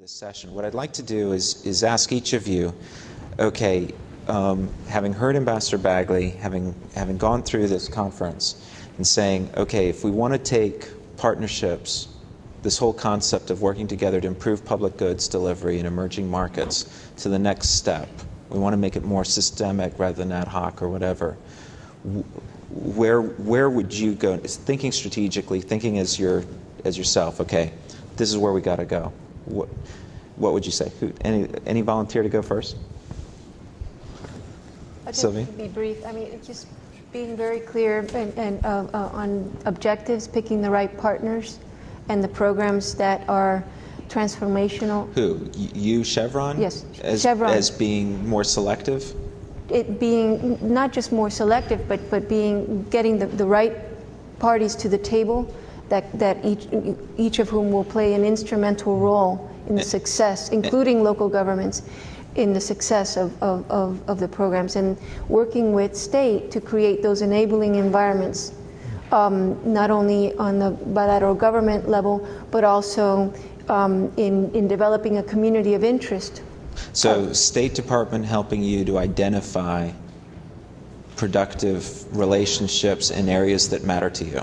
this session. What I'd like to do is ask each of you, okay, having heard Ambassador Bagley, having gone through this conference, and saying, okay, if we want to take partnerships, this whole concept of working together to improve public goods delivery in emerging markets to the next step, we want to make it more systemic rather than ad hoc or whatever. Where would you go? Thinking strategically, thinking as yourself. Okay, this is where we got to go. What would you say? Any volunteer to go first? Sylvia? To be brief, I mean, just being very clear and on objectives, picking the right partners, and the programs that are transformational. Who? You, Chevron? Yes, Chevron. As being more selective? It being not just more selective, but getting the right parties to the table, that each of whom will play an instrumental role in the success, including local governments, in the success of the programs, and working with state to create those enabling environments, not only on the bilateral government level, but also in developing a community of interest. So State Department helping you to identify productive relationships in areas that matter to you.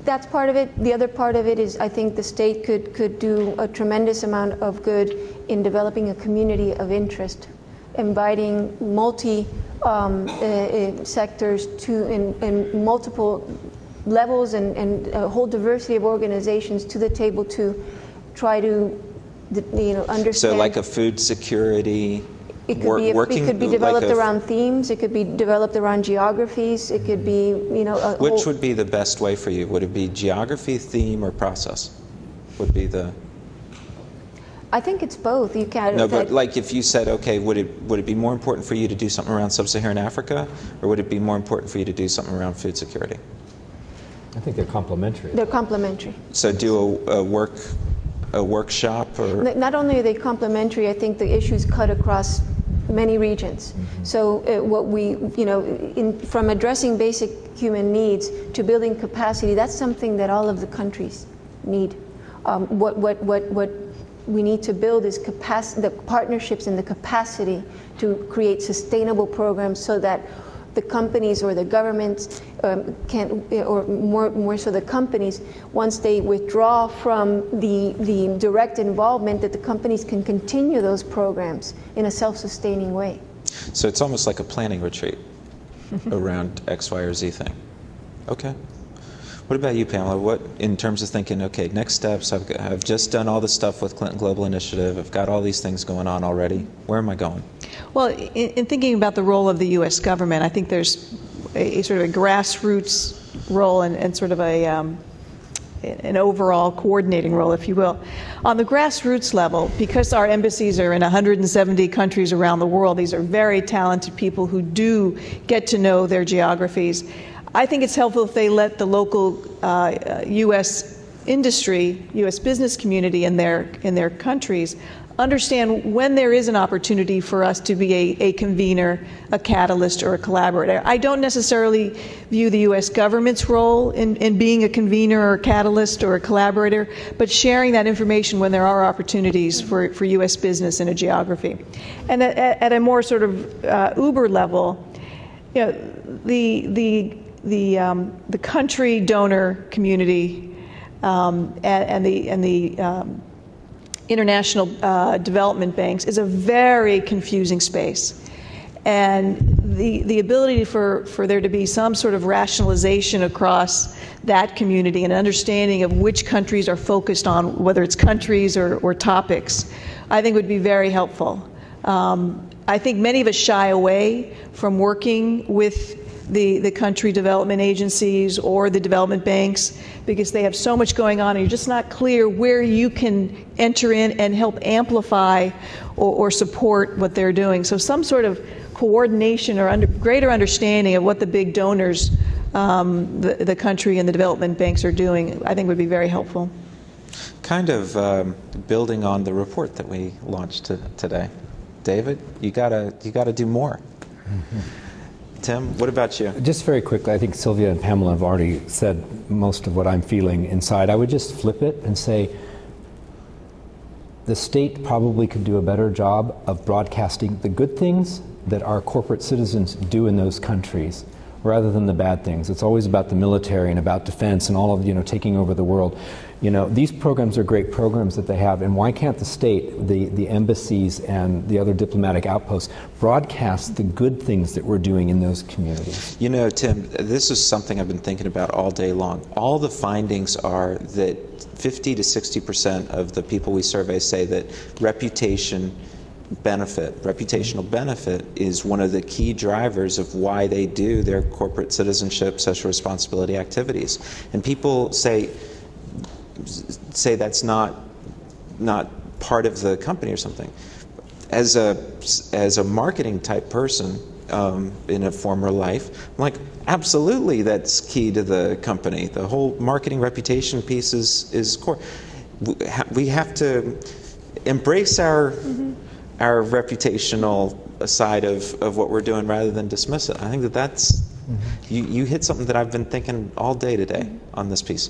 That's part of it. The other part of it is I think the state could do a tremendous amount of good in developing a community of interest, inviting sectors in multiple levels and a whole diversity of organizations to the table to try to understand. So like a food security. It could be developed around themes. It could be developed around geographies. It could be, Which would be the best way for you? Would it be geography, theme, or process? Would be the. I think it's both. You can. No, but like if you said, okay, would it be more important for you to do something around sub-Saharan Africa, or would it be more important for you to do something around food security? I think they're complementary. They're complementary. So do a workshop, or. Not only are they complementary, I think the issues cut across many regions. Mm-hmm. So what we, from addressing basic human needs to building capacity, that's something that all of the countries need. What we need to build is the partnerships and the capacity to create sustainable programs so that the companies or the governments or more so the companies, once they withdraw from the direct involvement, that the companies can continue those programs in a self-sustaining way. So it's almost like a planning retreat around X, Y, or Z thing. Okay. What about you, Pamela? What, in terms of thinking, okay, next steps, I've just done all this stuff with Clinton Global Initiative, I've got all these things going on already. Where am I going? Well, in thinking about the role of the U.S. government, I think there's a sort of a grassroots role and sort of an overall coordinating role, if you will. On the grassroots level, because our embassies are in 170 countries around the world, these are very talented people who do get to know their geographies. I think it's helpful if they let the local U.S. industry, U.S. business community in their countries understand when there is an opportunity for us to be a convener, a catalyst, or a collaborator. I don't necessarily view the U.S. government's role in being a convener or a catalyst or a collaborator, but sharing that information when there are opportunities for U.S. business in a geography. And at a more sort of uber level, the country donor community and the international development banks is a very confusing space, and the ability for there to be some sort of rationalization across that community and understanding of which countries are focused on, whether it's countries or topics, I think would be very helpful. I think many of us shy away from working with the country development agencies or the development banks because they have so much going on and you're just not clear where you can enter in and help amplify or support what they're doing. So some sort of coordination or greater understanding of what the big donors, the country and the development banks are doing, I think would be very helpful. Kind of building on the report that we launched today. David, you gotta do more. Mm-hmm. Tim, what about you? Just very quickly, I think Sylvia and Pamela have already said most of what I'm feeling inside. I would just flip it and say, the state probably could do a better job of broadcasting the good things that our corporate citizens do in those countries, rather than the bad things. It's always about the military and about defense and all of, taking over the world. These programs are great programs that they have, and why can't the state, the embassies and the other diplomatic outposts broadcast the good things that we're doing in those communities? Tim, this is something I've been thinking about all day long. All the findings are that 50 to 60% of the people we survey say that reputational benefit is one of the key drivers of why they do their corporate citizenship, social responsibility activities. And people say that's not part of the company or something. As a marketing type person in a former life, I'm like, absolutely, that's key to the company. The whole marketing reputation piece is core. We have to embrace our reputational side of what we're doing rather than dismiss it. I think that's you hit something that I've been thinking all day today on this piece.